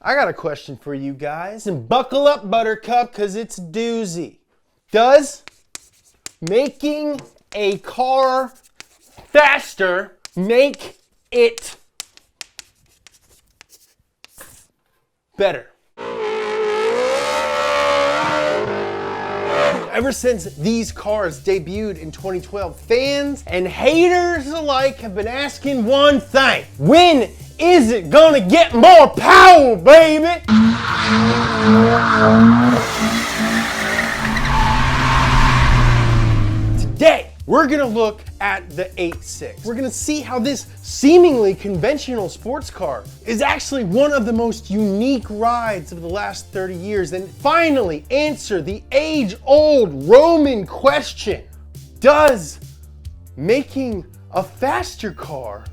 I got a question for you guys, and buckle up, Buttercup, because it's a doozy. Does making a car faster make it better? Ever since these cars debuted in 2012, fans and haters alike have been asking one thing. When is it gonna get more power, baby? Today, we're gonna look at the 86. We're gonna see how this seemingly conventional sports car is actually one of the most unique rides of the last 30 years, and finally answer the age-old Roman question. Does making a faster car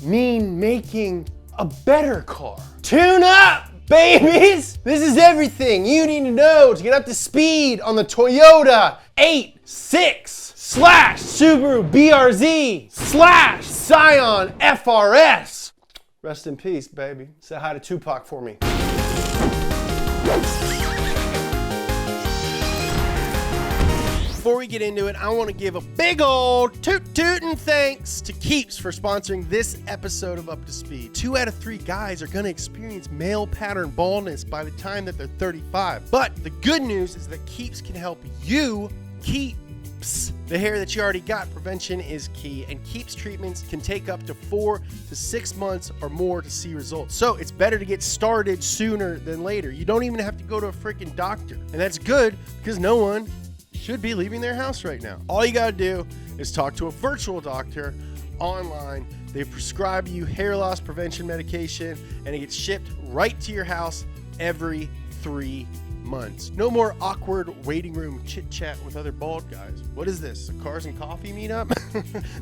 mean making a better car? Tune up, babies! This is everything you need to know to get up to speed on the Toyota 86 / Subaru BRZ / Scion FRS. Rest in peace, baby. Say hi to Tupac for me. Before we get into it, I want to give a big old toot-tootin' thanks to Keeps for sponsoring this episode of Up to Speed. 2 out of 3 guys are going to experience male pattern baldness by the time that they're 35. But the good news is that Keeps can help you keep the hair that you already got. Prevention is key, and Keeps treatments can take up to 4 to 6 months or more to see results. So it's better to get started sooner than later. You don't even have to go to a freaking doctor. And that's good because no one should be leaving their house right now. All you gotta do is talk to a virtual doctor online. They prescribe you hair loss prevention medication, and it gets shipped right to your house every 3 months. No more awkward waiting room chit chat with other bald guys. What is this, a Cars and Coffee meetup?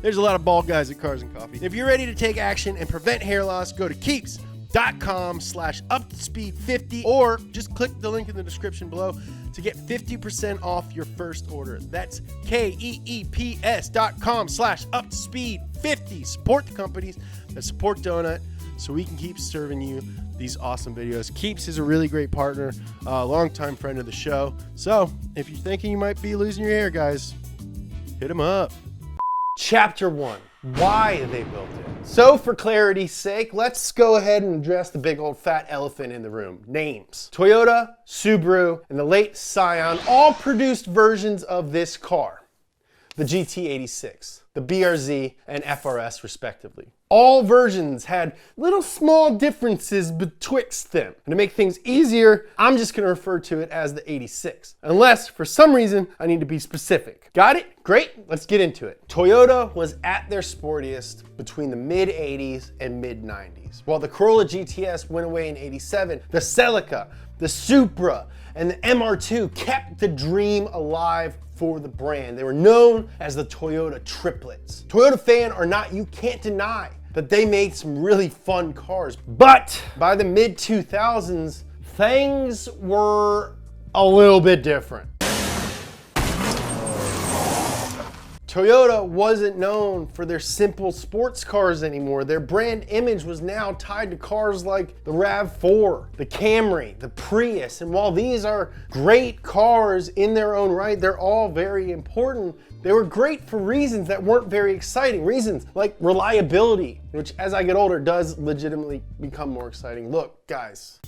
There's a lot of bald guys at Cars and Coffee. If you're ready to take action and prevent hair loss, go to keeps.com/uptospeed50 or just click the link in the description below to get 50% off your first order. That's keeps.com/uptospeed50. Support the companies that support Donut so we can keep serving you these awesome videos. Keeps is a really great partner, longtime friend of the show. So if you're thinking you might be losing your hair, guys, hit them up. Chapter 1, why they built it. So for clarity's sake, let's go ahead and address the big old fat elephant in the room. Names. Toyota, Subaru, and the late Scion all produced versions of this car. The GT86, the BRZ, and FRS respectively. All versions had little small differences betwixt them. And to make things easier, I'm just gonna refer to it as the 86. Unless, for some reason, I need to be specific. Got it? Great, let's get into it. Toyota was at their sportiest between the mid-80s and mid-90s. While the Corolla GTS went away in 87, the Celica, the Supra, and the MR2 kept the dream alive for the brand. They were known as the Toyota triplets. Toyota fan or not, you can't deny that they made some really fun cars. But by the mid-2000s, things were a little bit different. Toyota wasn't known for their simple sports cars anymore. Their brand image was now tied to cars like the RAV4, the Camry, the Prius. And while these are great cars in their own right, they're all very important. They were great for reasons that weren't very exciting. Reasons like reliability, which as I get older does legitimately become more exciting. Look, guys,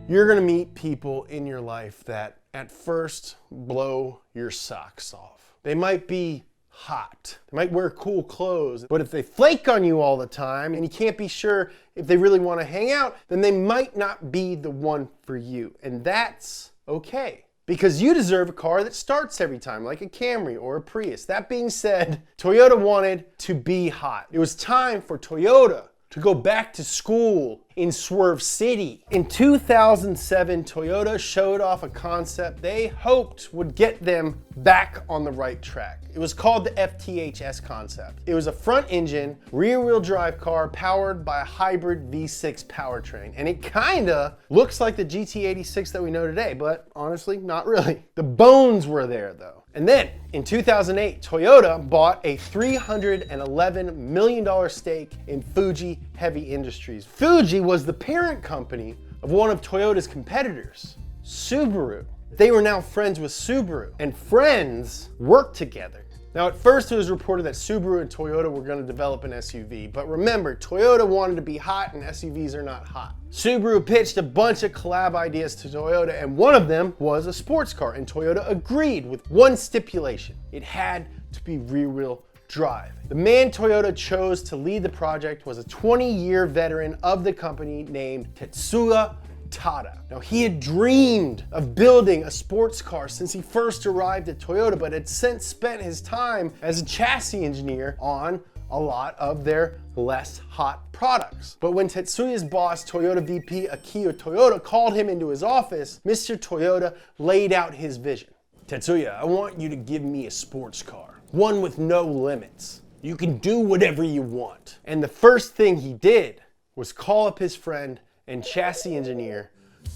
you're gonna meet people in your life that at first blow your socks off. They might be hot, they might wear cool clothes, but if they flake on you all the time and you can't be sure if they really want to hang out, then they might not be the one for you. And that's okay, because you deserve a car that starts every time, like a Camry or a Prius. That being said, Toyota wanted to be hot. It was time for Toyota to go back to school in Swerve City. In 2007, Toyota showed off a concept they hoped would get them back on the right track. It was called the FTHS concept. It was a front engine, rear-wheel drive car powered by a hybrid V6 powertrain. And it kinda looks like the GT86 that we know today, but honestly, not really. The bones were there though. And then in 2008, Toyota bought a $311 million stake in Fuji Heavy Industries. Fuji was the parent company of one of Toyota's competitors, Subaru. They were now friends with Subaru, and friends worked together. Now, at first it was reported that Subaru and Toyota were going to develop an SUV, but remember, Toyota wanted to be hot and SUVs are not hot. Subaru pitched a bunch of collab ideas to Toyota, and one of them was a sports car, and Toyota agreed with one stipulation. It had to be rear-wheel drive. The man Toyota chose to lead the project was a 20-year veteran of the company named Tetsuya Tada. Now, he had dreamed of building a sports car since he first arrived at Toyota, but had since spent his time as a chassis engineer on a lot of their less hot products. But when Tetsuya's boss, Toyota VP Akio Toyota, called him into his office, Mr. Toyota laid out his vision. Tetsuya, I want you to give me a sports car, one with no limits. You can do whatever you want. And the first thing he did was call up his friend and chassis engineer,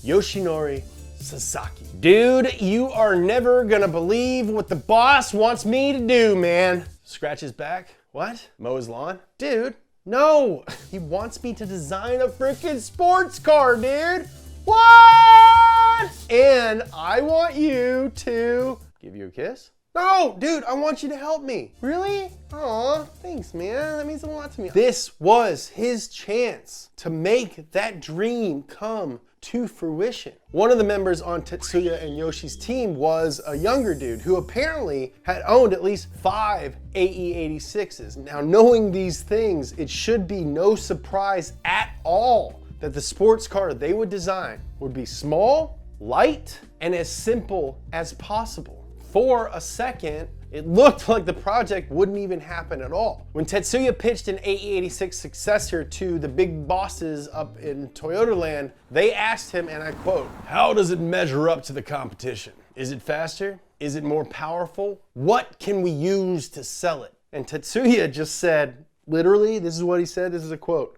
Yoshinori Sasaki. Dude, you are never gonna believe what the boss wants me to do, man. Scratch his back? What? Mow his lawn? Dude, no. He wants me to design a freaking sports car, dude. What? And I want you to give you a kiss? No, dude, I want you to help me. Really? Aw, thanks, man. That means a lot to me. This was his chance to make that dream come to fruition. One of the members on Tetsuya and Yoshi's team was a younger dude who apparently had owned at least 5 AE86s. Now, knowing these things, it should be no surprise at all that the sports car they would design would be small, light, and as simple as possible. For a second, it looked like the project wouldn't even happen at all. When Tetsuya pitched an AE86 successor to the big bosses up in Toyota land, they asked him, and I quote, "How does it measure up to the competition? Is it faster? Is it more powerful? What can we use to sell it?" And Tetsuya just said, literally, this is what he said, this is a quote,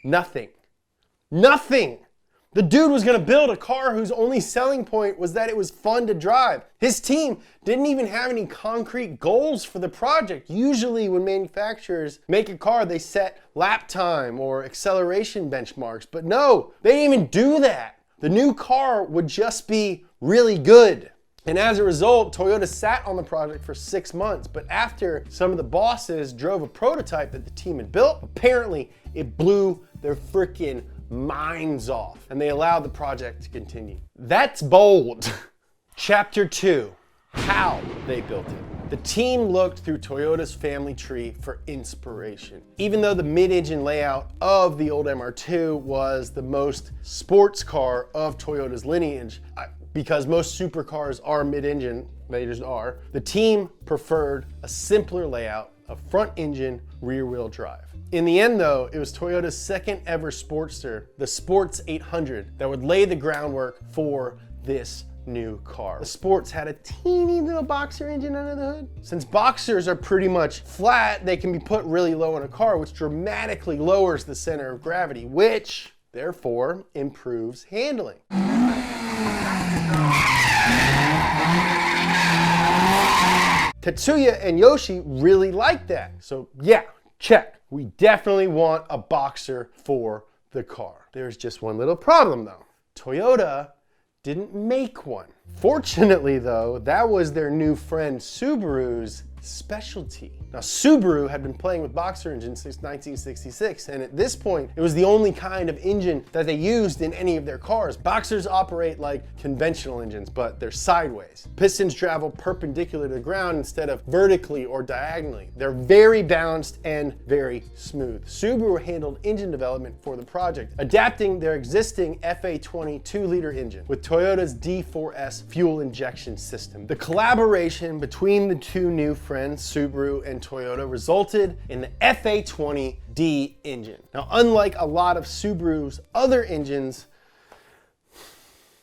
"Nothing. Nothing." The dude was gonna build a car whose only selling point was that it was fun to drive. His team didn't even have any concrete goals for the project. Usually when manufacturers make a car, they set lap time or acceleration benchmarks, but no, they didn't even do that. The new car would just be really good. And as a result, Toyota sat on the project for 6 months, but after some of the bosses drove a prototype that the team had built, apparently it blew their freaking minds off, and they allowed the project to continue. That's bold. Chapter 2, how they built it. The team looked through Toyota's family tree for inspiration. Even though the mid-engine layout of the old MR2 was the most sports car of Toyota's lineage, because most supercars are mid-engine, they just are, the team preferred a simpler layout of front-engine, rear-wheel drive. In the end though, it was Toyota's second ever Sportster, the Sports 800, that would lay the groundwork for this new car. The Sports had a teeny little Boxer engine under the hood. Since Boxers are pretty much flat, they can be put really low in a car, which dramatically lowers the center of gravity, which therefore improves handling. Tetsuya and Yoshi really liked that. So yeah, check. We definitely want a Boxer for the car. There's just one little problem though. Toyota didn't make one. Fortunately though, that was their new friend Subaru's specialty. Now Subaru had been playing with Boxer engines since 1966, and at this point it was the only kind of engine that they used in any of their cars. Boxers operate like conventional engines, but they're sideways. Pistons travel perpendicular to the ground instead of vertically or diagonally. They're very balanced and very smooth. Subaru handled engine development for the project, adapting their existing FA20 2-liter engine with Toyota's D4S fuel injection system. The collaboration between the two new friends, Subaru and Toyota, resulted in the FA20D engine. Now, unlike a lot of Subaru's other engines,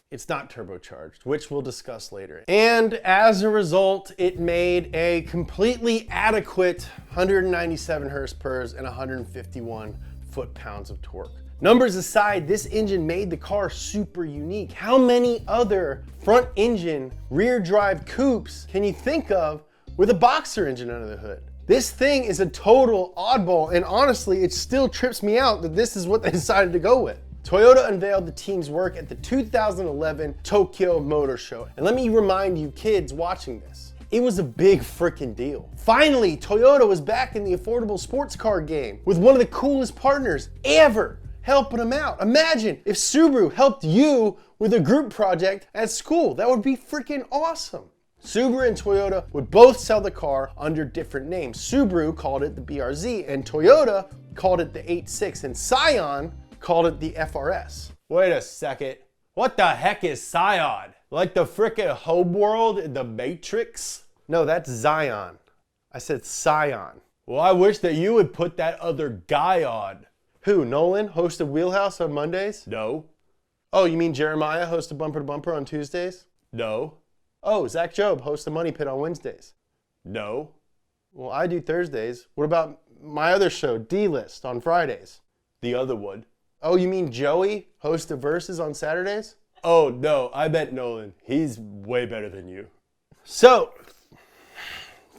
it's not turbocharged, which we'll discuss later. And as a result, it made a completely adequate 197 horsepower and 151 foot-pounds of torque. Numbers aside, this engine made the car super unique. How many other front engine, rear drive coupes can you think of with a Boxer engine under the hood? This thing is a total oddball, and honestly, it still trips me out that this is what they decided to go with. Toyota unveiled the team's work at the 2011 Tokyo Motor Show. And let me remind you kids watching this, it was a big freaking deal. Finally, Toyota was back in the affordable sports car game with one of the coolest partners ever helping them out. Imagine if Subaru helped you with a group project at school. That would be freaking awesome. Subaru and Toyota would both sell the car under different names. Subaru called it the BRZ, and Toyota called it the 86, and Scion called it the FRS. Wait a second. What the heck is Scion? Like the frickin' homeworld in the Matrix? No, that's Zion. I said Scion. Well, I wish that you would put that other guy on. Who, Nolan, host of Wheelhouse on Mondays? No. Oh, you mean Jeremiah, host of Bumper to Bumper on Tuesdays? No. Oh, Zach Job, host of Money Pit on Wednesdays? No. Well, I do Thursdays. What about my other show, D-List, on Fridays? The other one. Oh, you mean Joey, host of Versus on Saturdays? Oh, no, I meant Nolan. He's way better than you. So,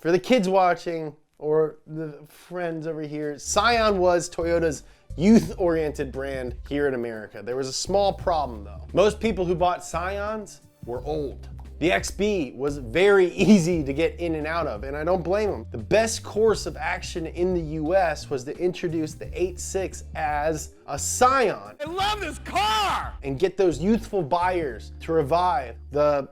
for the kids watching, or the friends over here, Scion was Toyota's youth-oriented brand here in America. There was a small problem, though. Most people who bought Scions were old. The XB was very easy to get in and out of, and I don't blame them. The best course of action in the US was to introduce the 86 as a Scion. I love this car! And get those youthful buyers to revive the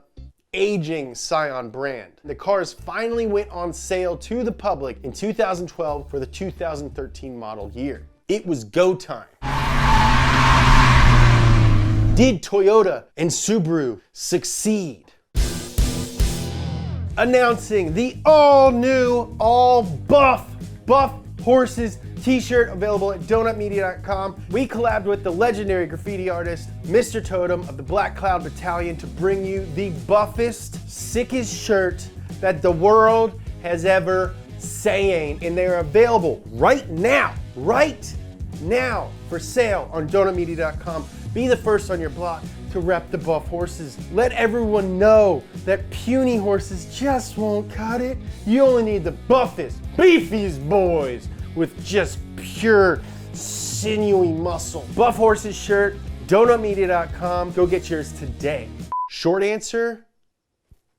aging Scion brand. The cars finally went on sale to the public in 2012 for the 2013 model year. It was go time. Did Toyota and Subaru succeed? Announcing the all-new, all-buff Horses t-shirt available at donutmedia.com. We collabed with the legendary graffiti artist, Mr. Totem of the Black Cloud Battalion, to bring you the buffest, sickest shirt that the world has ever seen. And they're available right now for sale on donutmedia.com. Be the first on your block to rep the buff horses. Let everyone know that puny horses just won't cut it. You only need the buffest, beefiest boys with just pure sinewy muscle. Buff Horses shirt, donutmedia.com. Go get yours today. Short answer,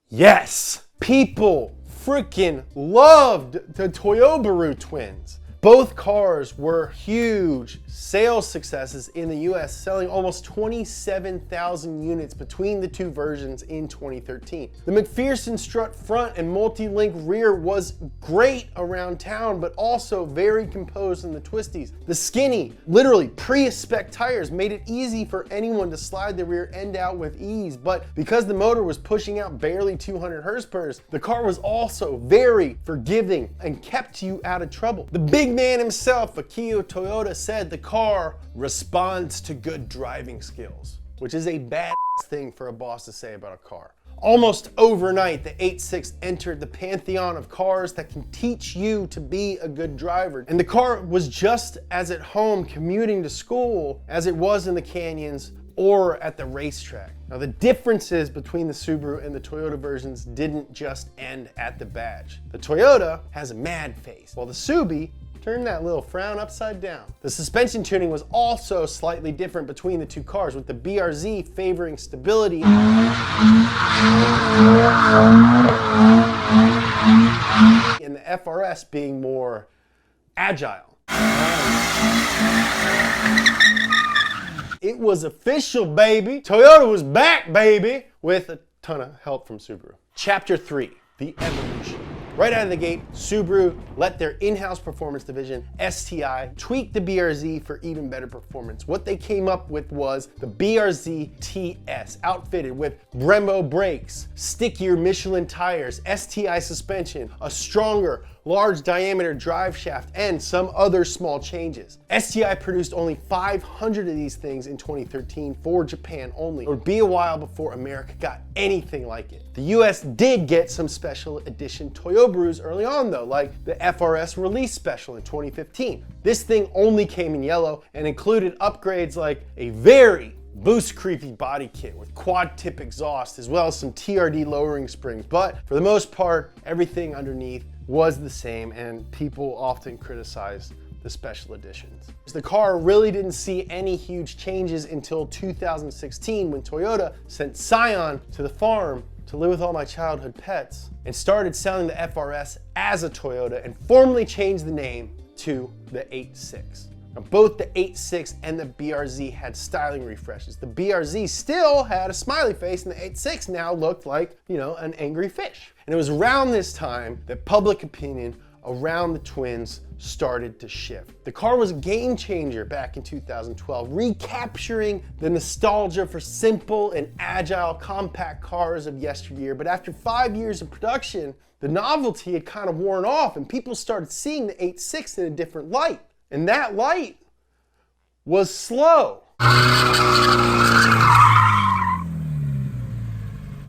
yes. People freaking loved the Toyobaru twins. Both cars were huge sales successes in the US, selling almost 27,000 units between the two versions in 2013. The McPherson strut front and multi-link rear was great around town, but also very composed in the twisties. The skinny, literally pre-spec tires made it easy for anyone to slide the rear end out with ease, but because the motor was pushing out barely 200 horsepower, the car was also very forgiving and kept you out of trouble. The big man himself, Akio Toyoda, said the car responds to good driving skills, which is a bad thing for a boss to say about a car. Almost overnight, the 86 entered the pantheon of cars that can teach you to be a good driver. And the car was just as at home commuting to school as it was in the canyons or at the racetrack. Now, the differences between the Subaru and the Toyota versions didn't just end at the badge. The Toyota has a mad face, while the Subi turned that little frown upside down. The suspension tuning was also slightly different between the two cars, with the BRZ favoring stability and the FRS being more agile. It was official, baby. Toyota was back, baby, with a ton of help from Subaru. Chapter 3, the evolution. Right out of the gate, Subaru let their in-house performance division, STI, tweak the BRZ for even better performance. What they came up with was the BRZ TS, outfitted with Brembo brakes, stickier Michelin tires, STI suspension, a stronger, large diameter drive shaft, and some other small changes. STI produced only 500 of these things in 2013 for Japan only. It would be a while before America got anything like it. The US did get some special edition Toyobarus early on though, like the FRS release special in 2015. This thing only came in yellow and included upgrades like a very boost creepy body kit with quad tip exhaust, as well as some TRD lowering springs, but for the most part, everything underneath was the same, and people often criticized the special editions. The car really didn't see any huge changes until 2016 when Toyota sent Scion to the farm to live with all my childhood pets and started selling the FRS as a Toyota and formally changed the name to the 86. Now, both the 86 and the BRZ had styling refreshes. The BRZ still had a smiley face and the 86 now looked like, an angry fish. And it was around this time that public opinion around the twins started to shift. The car was a game changer back in 2012, recapturing the nostalgia for simple and agile compact cars of yesteryear. But after 5 years of production, the novelty had kind of worn off and people started seeing the 86 in a different light. And that light was slow.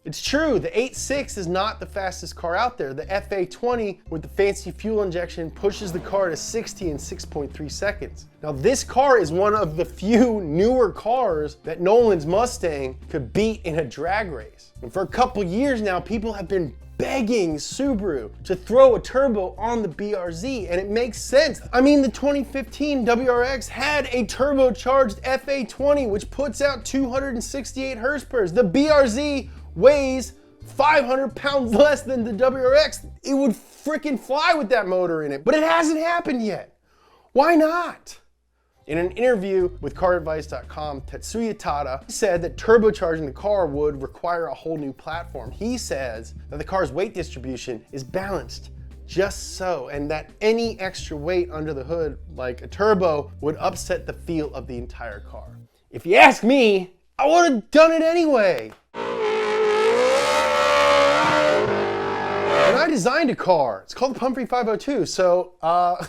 It's true, the 86 is not the fastest car out there. The FA20 with the fancy fuel injection pushes the car to 60 in 6.3 seconds. Now this car is one of the few newer cars that Nolan's Mustang could beat in a drag race. And for a couple years now, people have been begging Subaru to throw a turbo on the BRZ, and it makes sense. I mean, the 2015 WRX had a turbocharged FA20, which puts out 268 horsepower. The BRZ weighs 500 pounds less than the WRX. It would freaking fly with that motor in it, but it hasn't happened yet. Why not? In an interview with caradvice.com, Tetsuya Tada said that turbocharging the car would require a whole new platform. He says that the car's weight distribution is balanced just so, and that any extra weight under the hood, like a turbo, would upset the feel of the entire car. If you ask me, I would have done it anyway. And I designed a car. It's called the Pumphrey 502, so I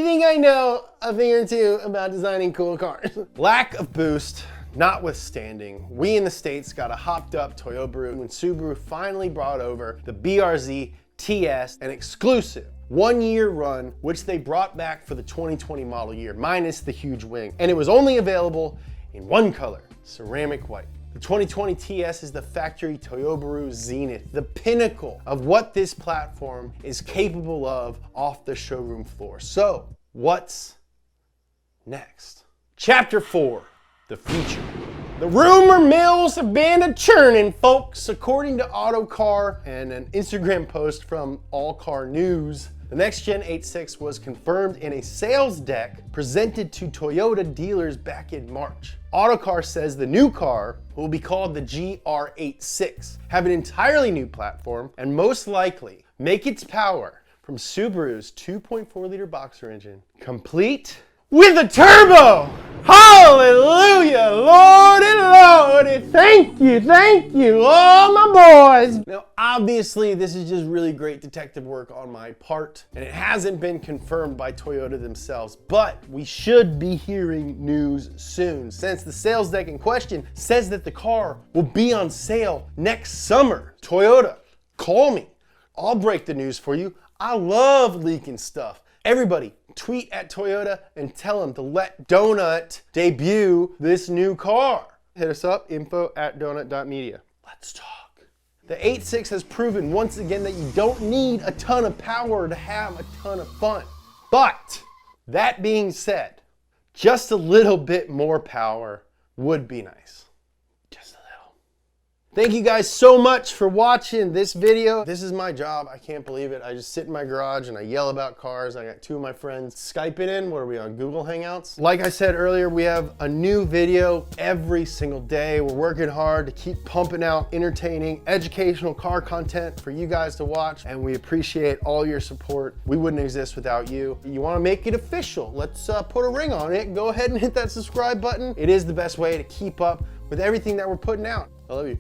think I know a thing or two about designing cool cars. Lack of boost notwithstanding, we in the States got a hopped up Toyota when Subaru finally brought over the BRZ TS, an exclusive 1 year run, which they brought back for the 2020 model year, minus the huge wing. And it was only available in one color, ceramic white. The 2020 TS is the factory Toyota Zenith, the pinnacle of what this platform is capable of off the showroom floor. So, what's next? Chapter 4, the future. The rumor mills have been a-churning, folks. According to Autocar and an Instagram post from All Car News, the next gen 86 was confirmed in a sales deck presented to Toyota dealers back in March. Autocar says the new car will be called the GR86, have an entirely new platform, and most likely make its power from Subaru's 2.4-liter Boxer engine, complete with a turbo! Hallelujah, Lordy, Lordy, thank you, all my boys! Now, obviously, this is just really great detective work on my part, and it hasn't been confirmed by Toyota themselves, but we should be hearing news soon, since the sales deck in question says that the car will be on sale next summer. Toyota, call me. I'll break the news for you. I love leaking stuff. Everybody, tweet at Toyota and tell them to let Donut debut this new car. Hit us up, info@donut.media. Let's talk. The 86 has proven once again that you don't need a ton of power to have a ton of fun. But, that being said, just a little bit more power would be nice. Just a little. Thank you guys so much for watching this video. This is my job. I can't believe it. I just sit in my garage and I yell about cars. I got two of my friends Skyping in. What are we on, Google Hangouts? Like I said earlier, we have a new video every single day. We're working hard to keep pumping out entertaining, educational car content for you guys to watch, and we appreciate all your support. We wouldn't exist without you. You want to make it official? Let's put a ring on it. Go ahead and hit that subscribe button. It is the best way to keep up with everything that we're putting out. I love you.